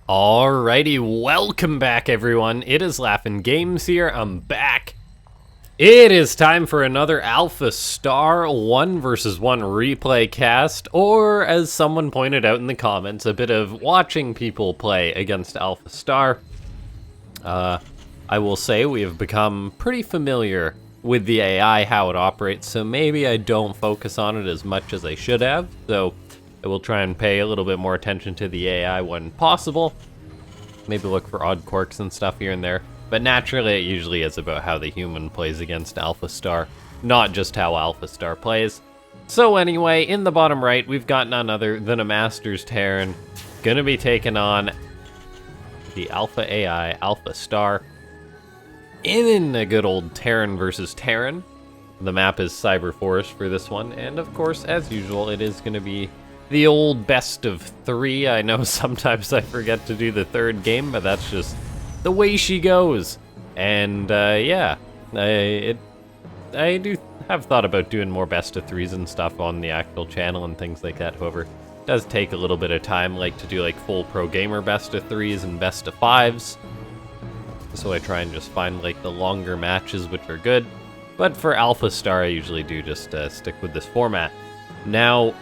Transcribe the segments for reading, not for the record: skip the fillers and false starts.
Alrighty, welcome back everyone. It is LaughNgamez here. I'm back. It is time for another AlphaStar 1 vs 1 replay cast, or as someone pointed out in the comments, a bit of watching people play against AlphaStar. I will say we have become pretty familiar with the AI, how it operates, so maybe I don't focus on it as much as I should have. So I will try and pay a little bit more attention to the AI when possible. Maybe look for odd quirks and stuff here and there. But naturally, it usually is about how the human plays against AlphaStar, not just how AlphaStar plays. So anyway, in the bottom right, we've got none other than a Masters Terran. Gonna be taking on the Alpha AI, AlphaStar, in a good old Terran versus Terran. The map is Cyber Forest for this one, and of course, as usual, it is gonna be the old best of 3. I know sometimes I forget to do the third game, but that's just the way she goes. And yeah, I do have thought about doing more best of 3s and stuff on the actual channel and things like that. However, it does take a little bit of time, like to do like full pro gamer best of 3s and best of 5s. So I try and just find like the longer matches, which are good. But for AlphaStar, I usually do just stick with this format. Now,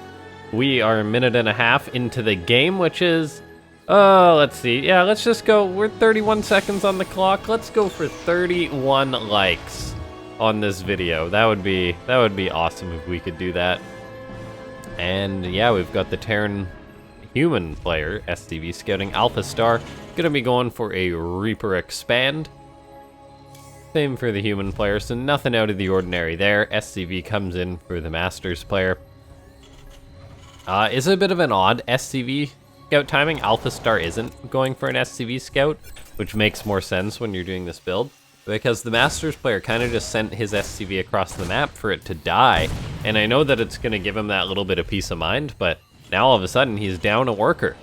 we are a minute and a half into the game, which is, let's see. Yeah, let's just go. We're 31 seconds on the clock. Let's go for 31 likes on this video. That would be awesome if we could do that. And yeah, we've got the Terran human player, SCV scouting AlphaStar, gonna be going for a Reaper expand. Same for the human player, so nothing out of the ordinary there. SCV comes in for the Masters player. Is a bit of an odd SCV scout timing. AlphaStar isn't going for an SCV scout, which makes more sense when you're doing this build, because the Masters player kind of just sent his SCV across the map for it to die, and I know that it's going to give him that little bit of peace of mind, but now all of a sudden he's down a worker.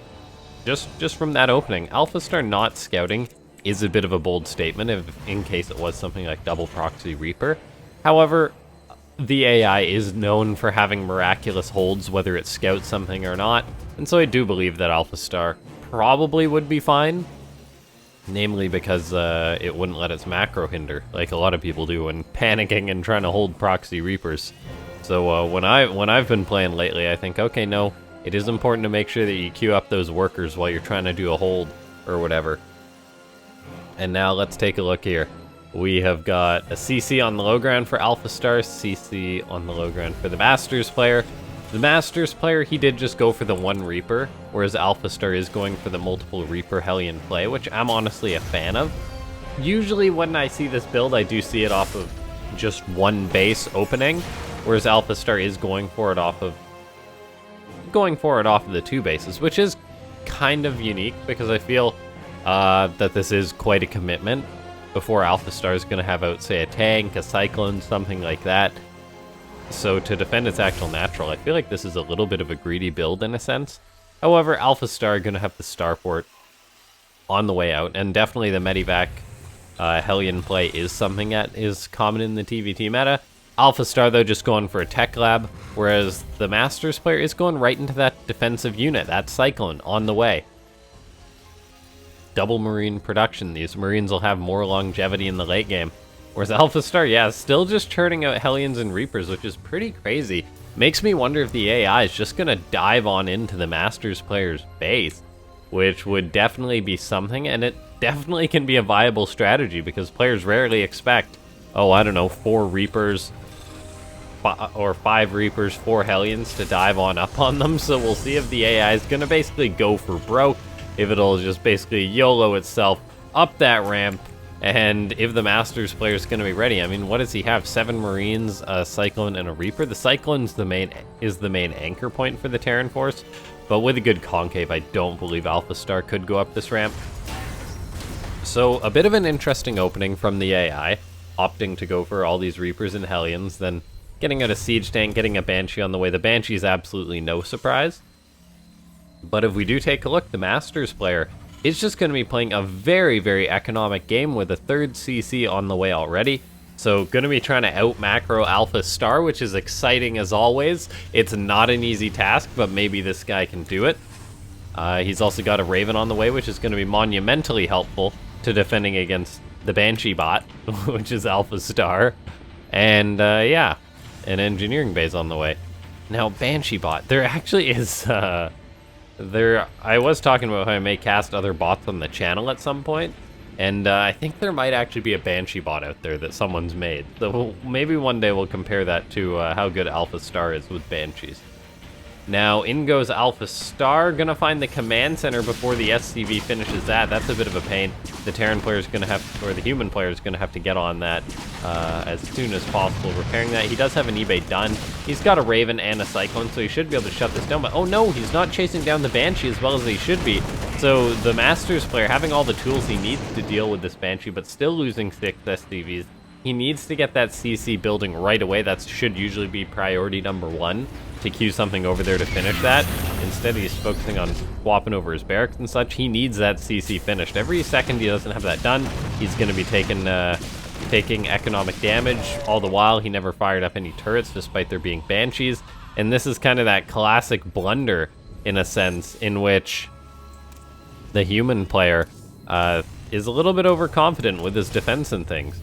Just from that opening. AlphaStar not scouting is a bit of a bold statement in case it was something like double proxy Reaper. However, the AI is known for having miraculous holds, whether it scouts something or not, and so I do believe that AlphaStar probably would be fine, namely because it wouldn't let its macro hinder, like a lot of people do when panicking and trying to hold proxy Reapers. So when I've been playing lately, I think, okay, no, it is important to make sure that you queue up those workers while you're trying to do a hold or whatever. And now let's take a look here. We have got a CC on the low ground for AlphaStar, CC on the low ground for the Masters player. The Masters player, he did just go for the one Reaper, whereas AlphaStar is going for the multiple Reaper Hellion play, which I'm honestly a fan of. Usually when I see this build, I do see it off of just one base opening, whereas AlphaStar is going for it off of the 2 bases, which is kind of unique because I feel that this is quite a commitment before AlphaStar is going to have out, say, a tank, a cyclone, something like that. So to defend its actual natural, I feel like this is a little bit of a greedy build in a sense. However, AlphaStar are going to have the starport on the way out, and definitely the Medivac Hellion play is something that is common in the TVT meta. AlphaStar, though, just going for a tech lab, whereas the Masters player is going right into that defensive unit, that cyclone, on the way. Double Marine production. These Marines will have more longevity in the late game. Whereas AlphaStar, yeah, still just churning out Hellions and Reapers, which is pretty crazy. Makes me wonder if the AI is just going to dive on into the Masters player's base, which would definitely be something, and it definitely can be a viable strategy because players rarely expect, oh, I don't know, 4 Reapers or 5 Reapers, 4 Hellions to dive on up on them. So we'll see if the AI is going to basically go for broke, if it'll just basically YOLO itself up that ramp, and if the Masters player is going to be ready. I mean, what does he have? 7 Marines, a Cyclone, and a Reaper. The Cyclone's the main anchor point for the Terran force, but with a good concave, I don't believe AlphaStar could go up this ramp. So a bit of an interesting opening from the AI, opting to go for all these Reapers and Hellions, then getting out a Siege Tank, getting a Banshee on the way. The Banshee is absolutely no surprise. But if we do take a look, the Masters player is just going to be playing a very, very economic game with a 3rd CC on the way already. So going to be trying to out-macro AlphaStar, which is exciting as always. It's not an easy task, but maybe this guy can do it. He's also got a Raven on the way, which is going to be monumentally helpful to defending against the Banshee bot, which is AlphaStar. And yeah, an engineering base on the way. Now, Banshee bot, there actually is, I was talking about how I may cast other bots on the channel at some point, and I think there might actually be a Banshee bot out there that someone's made. So maybe one day we'll compare that to how good AlphaStar is with Banshees. Now, in goes AlphaStar, gonna find the command center before the SCV finishes that. That's a bit of a pain. The Terran player's gonna have, or the human player's gonna have to get on that as soon as possible, repairing that. He does have an eBay done. He's got a Raven and a Cyclone, so he should be able to shut this down, but oh no, he's not chasing down the Banshee as well as he should be. So the Masters player, having all the tools he needs to deal with this Banshee, but still losing 6 SCVs, he needs to get that CC building right away. That should usually be priority number 1. To queue something over there to finish that. Instead, he's focusing on swapping over his barracks and such. He needs that CC finished. Every second he doesn't have that done, he's going to be taking economic damage. All the while, he never fired up any turrets, despite there being Banshees. And this is kind of that classic blunder, in a sense, in which the human player is a little bit overconfident with his defense and things.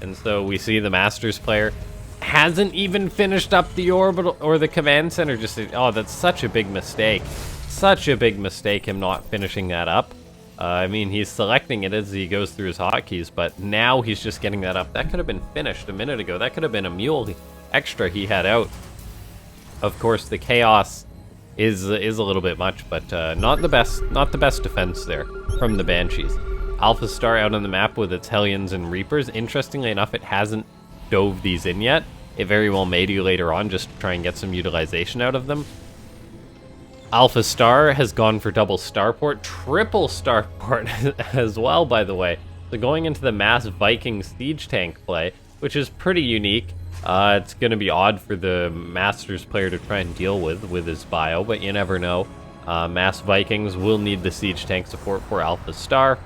And so we see the Masters player hasn't even finished up the orbital or the command center. Just, oh, that's such a big mistake. Such a big mistake, him not finishing that up. I mean, he's selecting it as he goes through his hotkeys, but now he's just getting that up. That could have been finished a minute ago. That could have been a mule extra he had out. Of course, the chaos is a little bit much, but not the best defense there from the Banshees. AlphaStar out on the map with its Hellions and Reapers. Interestingly enough, it hasn't dove these in yet. It very well may do later on, just to try and get some utilization out of them. AlphaStar has gone for double starport, triple starport as well, by the way. So going into the mass Viking siege tank play, which is pretty unique. It's going to be odd for the Masters player to try and deal with his bio, but you never know. Mass Vikings will need the siege tank support for AlphaStar.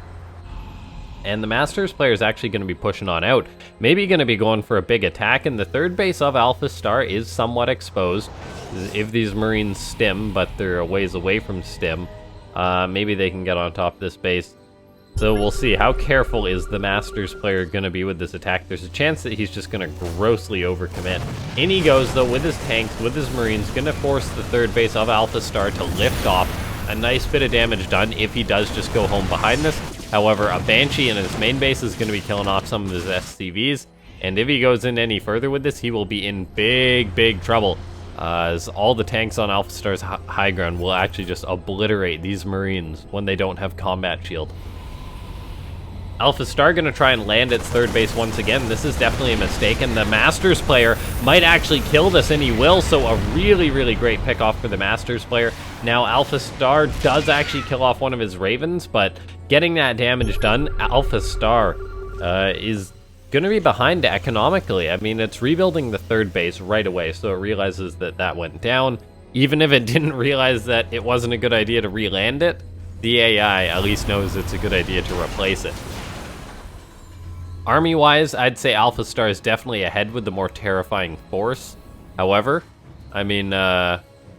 And the Masters player is actually going to be pushing on out. Maybe going to be going for a big attack, and the third base of AlphaStar is somewhat exposed. If these Marines stim, but they're a ways away from stim, maybe they can get on top of this base. So we'll see. How careful is the Masters player going to be with this attack? There's a chance that he's just going to grossly overcommit. In he goes, though, with his tanks, with his Marines, going to force the third base of AlphaStar to lift off. A nice bit of damage done if he does just go home behind this. However, a Banshee in his main base is going to be killing off some of his SCVs, and if he goes in any further with this, he will be in big trouble, as all the tanks on AlphaStar's high ground will actually just obliterate these Marines when they don't have combat shield. AlphaStar going to try and land its third base once again. This is definitely a mistake, and the Masters player might actually kill this, and he will, so a really great pick-off for the Masters player. Now, AlphaStar does actually kill off one of his Ravens, but getting that damage done, AlphaStar is going to be behind economically. I mean, it's rebuilding the third base right away, so it realizes that that went down. Even if it didn't realize that it wasn't a good idea to re-land it, the AI at least knows it's a good idea to replace it. Army-wise, I'd say AlphaStar is definitely ahead with the more terrifying force. However, I mean,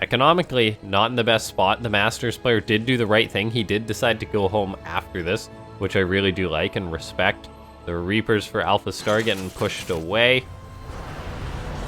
economically, not in the best spot. The Masters player did do the right thing. He did decide to go home after this, which I really do like and respect. The Reapers for AlphaStar getting pushed away.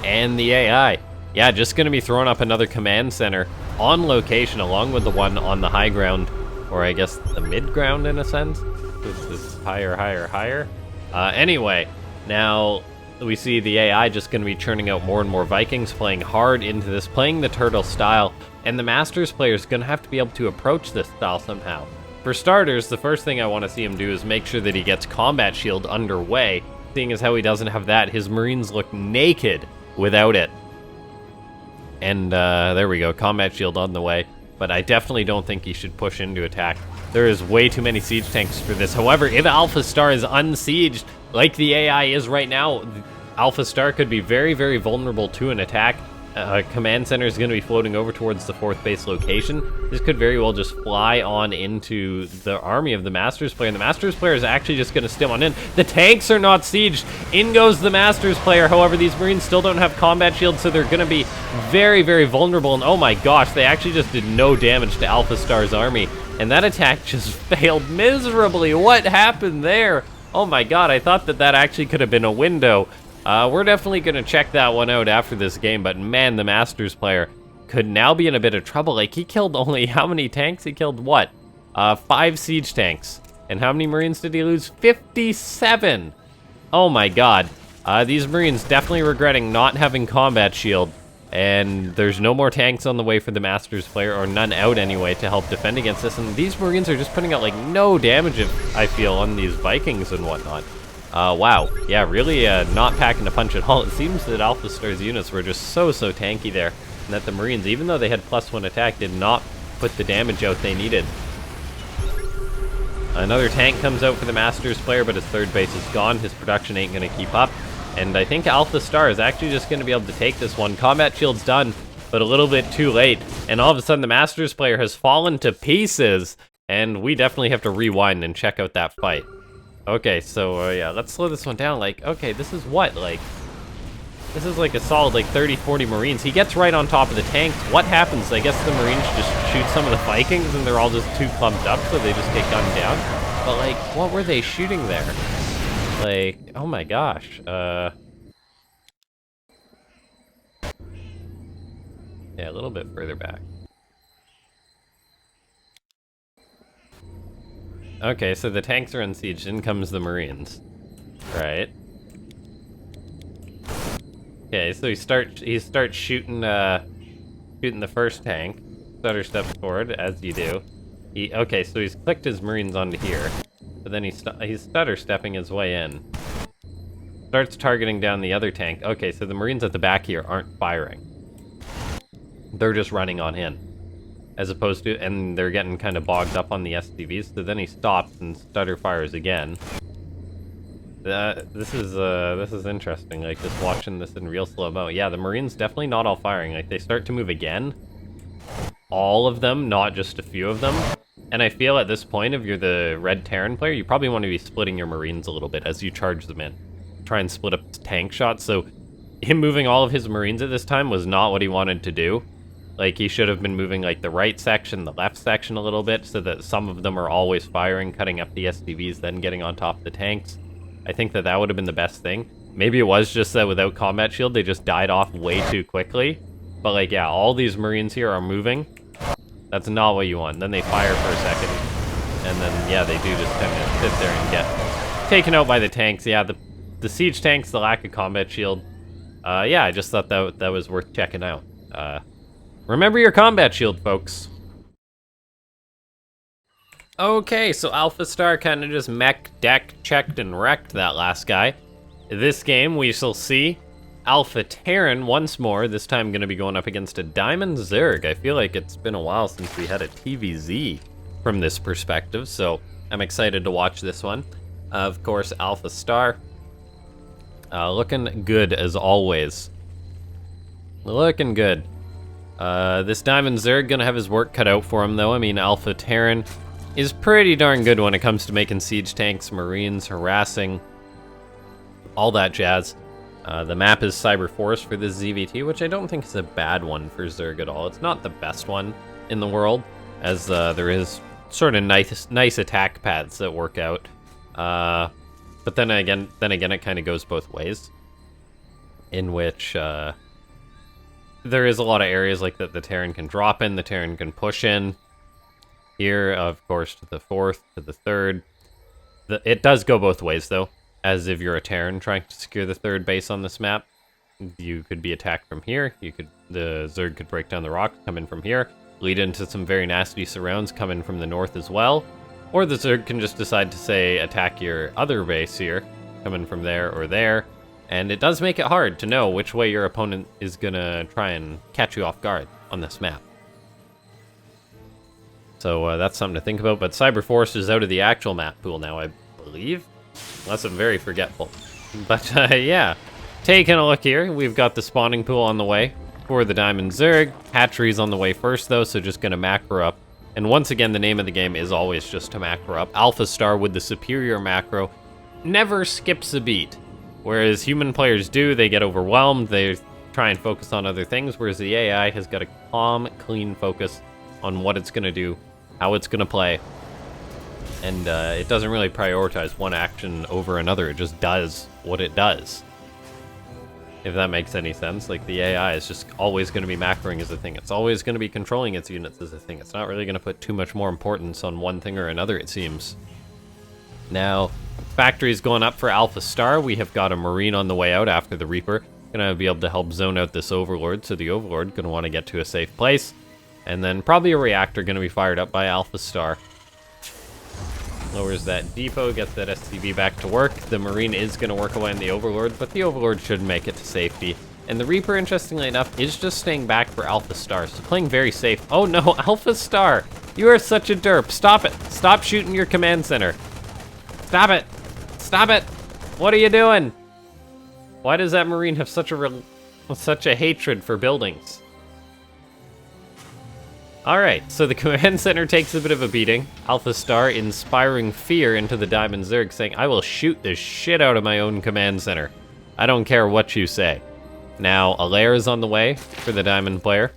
And the AI. Yeah, just going to be throwing up another command center on location along with the one on the high ground, or I guess the mid ground in a sense. This is higher. Anyway, now we see the AI just going to be churning out more and more Vikings, playing hard into this, playing the turtle style, and the Masters player is going to have to be able to approach this style somehow. For starters, the first thing I want to see him do is make sure that he gets combat shield underway. Seeing as how he doesn't have that, his Marines look naked without it. And there we go, combat shield on the way. But I definitely don't think he should push into attack. There is way too many siege tanks for this. However, if AlphaStar is unsieged, like the AI is right now, AlphaStar could be very vulnerable to an attack. command center is going to be floating over towards the 4th base location. This could very well just fly on into the army of the Masters player, and the Masters player is actually just going to stim on in. The tanks are not sieged. In goes the Masters player. However, these Marines still don't have combat shields, so they're going to be very, very vulnerable. And oh my gosh, they actually just did no damage to AlphaStar's army. And that attack just failed miserably. What happened there? Oh my god, I thought that that actually could have been a window. We're definitely going to check that one out after this game, but man, the Masters player could now be in a bit of trouble. Like, he killed only how many tanks? He killed what? 5 siege tanks. And how many Marines did he lose? 57! Oh my god. These Marines definitely regretting not having combat shield, and there's no more tanks on the way for the Masters player, or none out anyway, to help defend against this, and these Marines are just putting out, like, no damage, I feel, on these Vikings and whatnot. Wow. Yeah, really not packing a punch at all. It seems that AlphaStar's units were just so tanky there, and that the Marines, even though they had +1 attack, did not put the damage out they needed. Another tank comes out for the Masters player, but his 3rd base is gone. His production ain't going to keep up. And I think AlphaStar is actually just going to be able to take this one. Combat shield's done, but a little bit too late. And all of a sudden, the Masters player has fallen to pieces. And we definitely have to rewind and check out that fight. Okay, so yeah, let's slow this one down. Like, okay, this is what? Like, this is like a solid, like, 30-40 Marines. He gets right on top of the tanks. What happens? I guess the Marines just shoot some of the Vikings and they're all just too clumped up, so they just get gunned down. But, like, what were they shooting there? Like, oh my gosh. Yeah, a little bit further back. Okay, so the tanks are unsieged, in comes the Marines. Right. Okay, so he starts shooting shooting the first tank. Stutter steps forward, as you do. Okay, so he's clicked his Marines onto here. But then he's stutter stepping his way in. Starts targeting down the other tank. Okay, so the Marines at the back here aren't firing. They're just running on in. As opposed to, and they're getting kind of bogged up on the SCVs, so then he stops and stutter fires again. This is interesting, like, just watching this in real slow-mo. Yeah, the Marines definitely not all firing. Like, they start to move again. All of them, not just a few of them. And I feel at this point, if you're the Red Terran player, you probably want to be splitting your Marines a little bit as you charge them in. Try and split up tank shots, so him moving all of his Marines at this time was not what he wanted to do. Like, he should have been moving, like, the right section, the left section a little bit, so that some of them are always firing, cutting up the SCVs, then getting on top of the tanks. I think that that would have been the best thing. Maybe it was just that without combat shield, they just died off way too quickly. But, like, yeah, all these Marines here are moving. That's not what you want. Then they fire for a second, and then, yeah, they do just kind of sit there and get taken out by the tanks. Yeah, the siege tanks, the lack of combat shield. Yeah, I just thought that was worth checking out. Remember your combat shield, folks. Okay, so AlphaStar kind of just mech, deck, checked, and wrecked that last guy. This game, we shall see Alpha Terran once more, this time going to be going up against a Diamond Zerg. I feel like it's been a while since we had a TVZ from this perspective, so I'm excited to watch this one. Of course, AlphaStar. Looking good as always. Looking good. This Diamond Zerg gonna have his work cut out for him, though. I mean, Alpha Terran is pretty darn good when it comes to making siege tanks, Marines, harassing, all that jazz. The map is Cyber Forest for this ZVT, which I don't think is a bad one for Zerg at all. It's not the best one in the world, as there is sort of nice attack paths that work out. But then again, it kind of goes both ways, in which there is a lot of areas like that the Terran can drop in, the Terran can push in. Here, of course, to the 4th, to the 3rd. It does go both ways, though. As if you're a Terran trying to secure the 3rd base on this map, you could be attacked from here. The Zerg could break down the rocks, come in from here, lead into some very nasty surrounds, come in from the north as well. Or the Zerg can just decide to, say, attack your other base here, come in from there or there. And it does make it hard to know which way your opponent is gonna try and catch you off guard on this map. So that's something to think about. But Cyber Forest is out of the actual map pool now, I believe. Unless I'm very forgetful. But yeah, taking a look here, we've got the spawning pool on the way. for the Diamond Zerg. Hatchery's on the way first, though, so just going to macro up. And once again, the name of the game is always just to macro up. AlphaStar, with the superior macro, never skips a beat. Whereas human players do, they get overwhelmed, they try and focus on other things, whereas the AI has got a calm, clean focus on what it's going to do, how it's going to play. And it doesn't really prioritize one action over another, it just does what it does. If that makes any sense. Like, the AI is just always going to be macroing as a thing. It's always going to be controlling its units as a thing. It's not really going to put too much more importance on one thing or another, it seems. Now, factory's going up for AlphaStar. We have got a Marine on the way out after the Reaper. Gonna be able to help zone out this Overlord, so the Overlord gonna want to get to a safe place. And then probably a reactor gonna be fired up by AlphaStar. Lowers that depot, gets that SCV back to work. The Marine is going to work away on the Overlord, but the Overlord should make it to safety. And the Reaper, interestingly enough, is just staying back for AlphaStar, so playing very safe. Oh no, AlphaStar! You are such a derp. Stop it. Stop shooting your command center. Stop it. Stop it. What are you doing? Why does that Marine have such a hatred for buildings? Alright, so the command center takes a bit of a beating. AlphaStar inspiring fear into the Diamond Zerg, saying, I will shoot the shit out of my own command center. I don't care what you say. Now, a lair is on the way for the Diamond player.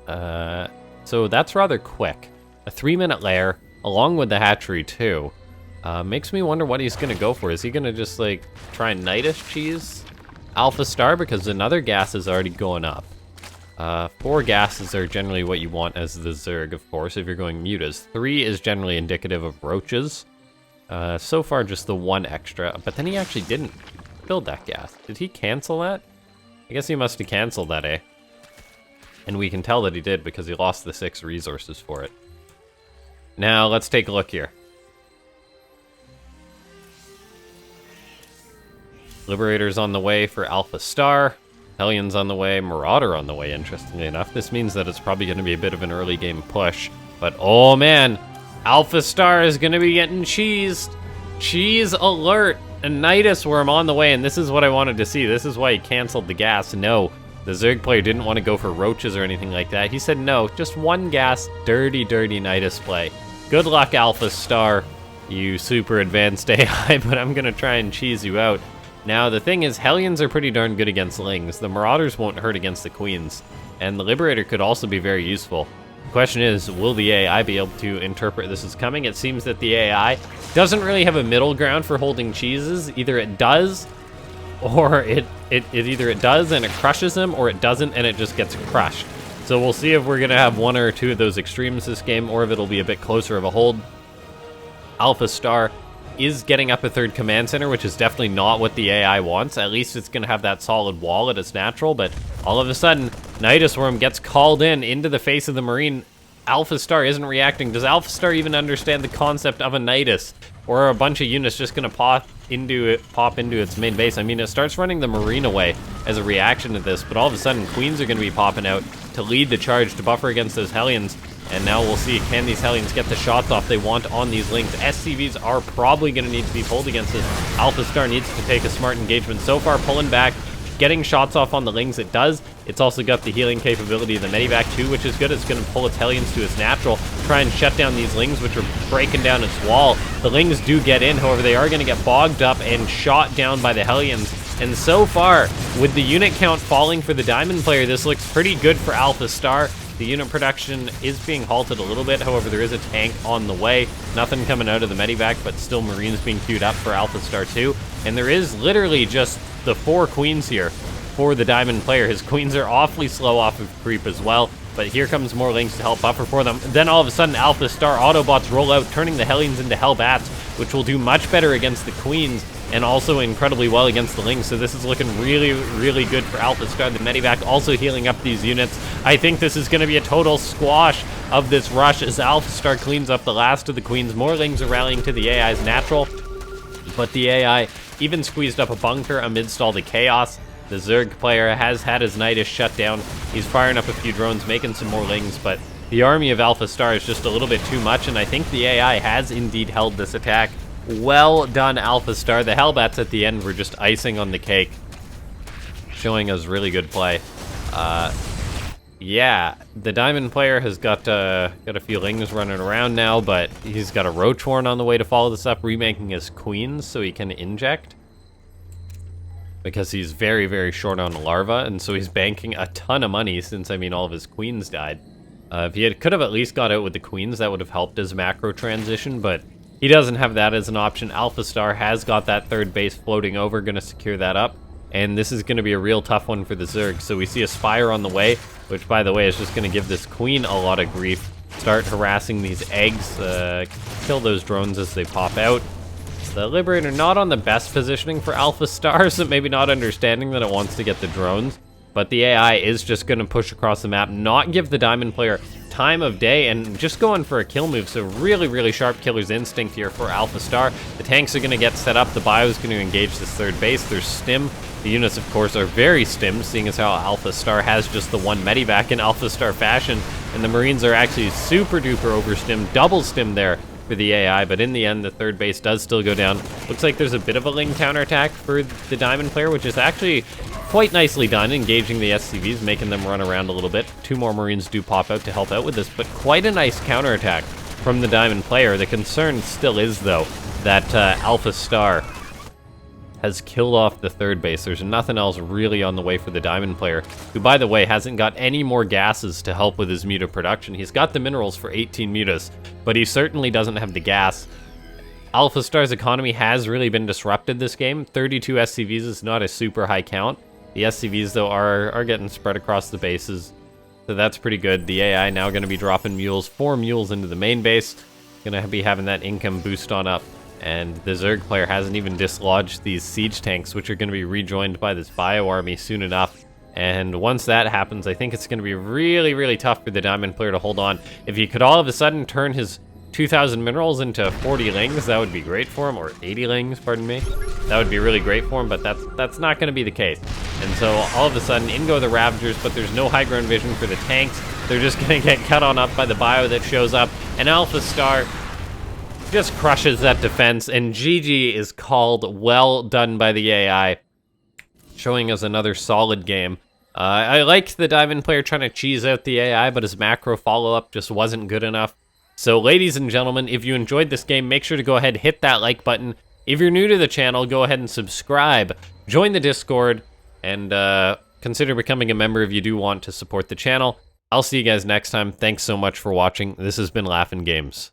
So that's rather quick. A 3-minute lair, along with the hatchery too. Makes me wonder what he's gonna go for. Is he gonna just, like, try and Nidus cheese AlphaStar? Because another gas is already going up. 4 gases are generally what you want as the Zerg, of course, if you're going mutas. 3 is generally indicative of roaches. So far, just the 1 extra. But then he actually didn't build that gas. Did he cancel that? I guess he must have canceled that, eh? And we can tell that he did because he lost the 6 resources for it. Now, let's take a look here. Liberator's on the way for AlphaStar. Hellions on the way, Marauder on the way, interestingly enough. This means that it's probably going to be a bit of an early game push. But, oh man, AlphaStar is going to be getting cheesed. Cheese alert. A Nidus Worm on the way, and this is what I wanted to see. This is why he canceled the gas. No, the Zerg player didn't want to go for roaches or anything like that. He said, no, just 1 gas, dirty, dirty Nidus play. Good luck, AlphaStar, you super advanced AI, but I'm going to try and cheese you out. Now, the thing is, Hellions are pretty darn good against Lings. The Marauders won't hurt against the Queens. And the Liberator could also be very useful. The question is, will the AI be able to interpret this as coming? It seems that the AI doesn't really have a middle ground for holding cheeses. Either it does, or it does and it crushes him, or it doesn't and it just gets crushed. So we'll see if we're going to have 1 or 2 of those extremes this game, or if it'll be a bit closer of a hold. AlphaStar is getting up a 3rd command center, which is definitely not what the AI wants. At least it's going to have that solid wall at its natural, but all of a sudden, Nidus Worm gets called into the face of the Marine. AlphaStar isn't reacting. Does AlphaStar even understand the concept of a Nidus? Or are a bunch of units just going to pop into its main base? I mean, it starts running the Marine away as a reaction to this, but all of a sudden, Queens are going to be popping out to lead the charge, to buffer against those Hellions. And now we'll see, can these Hellions get the shots off they want on these Lings? SCVs are probably going to need to be pulled against this. AlphaStar needs to take a smart engagement. So far, pulling back, getting shots off on the Lings, it does. It's also got the healing capability of the Medivac too, which is good. It's going to pull its Hellions to its natural, try and shut down these Lings, which are breaking down its wall. The Lings do get in, however, they are going to get bogged up and shot down by the Hellions. And so far, with the unit count falling for the Diamond player, this looks pretty good for AlphaStar. The unit production is being halted a little bit, however, there is a tank on the way. Nothing coming out of the Medivac, but still Marines being queued up for AlphaStar 2. And there is literally just the 4 Queens here for the Diamond player. His Queens are awfully slow off of creep as well, but here comes more Lings to help buffer for them. Then all of a sudden, AlphaStar Autobots roll out, turning the Hellions into Hellbats, which will do much better against the Queens, and also incredibly well against the Lings. So this is looking really, really good for AlphaStar. The Medivac also healing up these units. I think this is going to be a total squash of this rush as AlphaStar cleans up the last of the Queens. More Lings are rallying to the AI's natural, but the AI even squeezed up a bunker amidst all the chaos. The Zerg player has had his Nidus shut down. He's firing up a few drones, making some more Lings, but the army of AlphaStar is just a little bit too much, and I think the AI has indeed held this attack. Well done, AlphaStar. The Hellbats at the end were just icing on the cake, showing us really good play. Yeah, the Diamond player has got a few lings running around now, but he's got a Roachhorn on the way to follow this up, remaking his queens so he can inject. Because he's very, very short on larva, and so he's banking a ton of money since, I mean, all of his queens died. If he could have at least got out with the queens, that would have helped his macro transition, but he doesn't have that as an option. AlphaStar has got that third base floating over, going to secure that up. And this is going to be a real tough one for the Zerg. So we see a Spire on the way, which, by the way, is just going to give this Queen a lot of grief. Start harassing these eggs, kill those drones as they pop out. The Liberator not on the best positioning for AlphaStar, so maybe not understanding that it wants to get the drones. But the AI is just going to push across the map, not give the Diamond player time of day, and just going for a kill move. So really, really sharp killer's instinct here for AlphaStar. The tanks are going to get set up. The bio is going to engage this third base. There's stim. The units, of course, are very stimmed, seeing as how AlphaStar has just the one medivac in AlphaStar fashion, and the Marines are actually super duper overstimmed, double stimmed there for the AI, but in the end, the third base does still go down. Looks like there's a bit of a Ling counterattack for the Diamond player, which is actually quite nicely done, engaging the SCVs, making them run around a little bit. 2 more Marines do pop out to help out with this, but quite a nice counterattack from the Diamond player. The concern still is, though, that AlphaStar has killed off the third base. There's nothing else really on the way for the Diamond player, who, by the way, hasn't got any more gases to help with his muta production. He's got the minerals for 18 mutas, but he certainly doesn't have the gas. AlphaStar's economy has really been disrupted this game. 32 SCVs is not a super high count. The SCVs, though, are getting spread across the bases, so that's pretty good. The AI now going to be dropping mules, 4 mules into the main base. Going to be having that income boost on up. And the Zerg player hasn't even dislodged these siege tanks, which are going to be rejoined by this bio army soon enough. And once that happens, I think it's going to be really, really tough for the Diamond player to hold on. If he could all of a sudden turn his 2,000 minerals into 40 lings, that would be great for him, or 80 lings, pardon me. That would be really great for him, but that's not going to be the case. And so all of a sudden, in go the Ravagers, but there's no high ground vision for the tanks. They're just going to get cut on up by the bio that shows up, and AlphaStar just crushes that defense, and GG is called. Well done by the AI, showing us another solid game. I liked the Diamond player trying to cheese out the AI, but his macro follow-up just wasn't good enough. So, ladies and gentlemen, if you enjoyed this game, make sure to go ahead and hit that like button. If you're new to the channel, go ahead and subscribe, join the Discord, and consider becoming a member if you do want to support the channel. I'll see you guys next time. Thanks so much for watching. This has been LaughNgamez.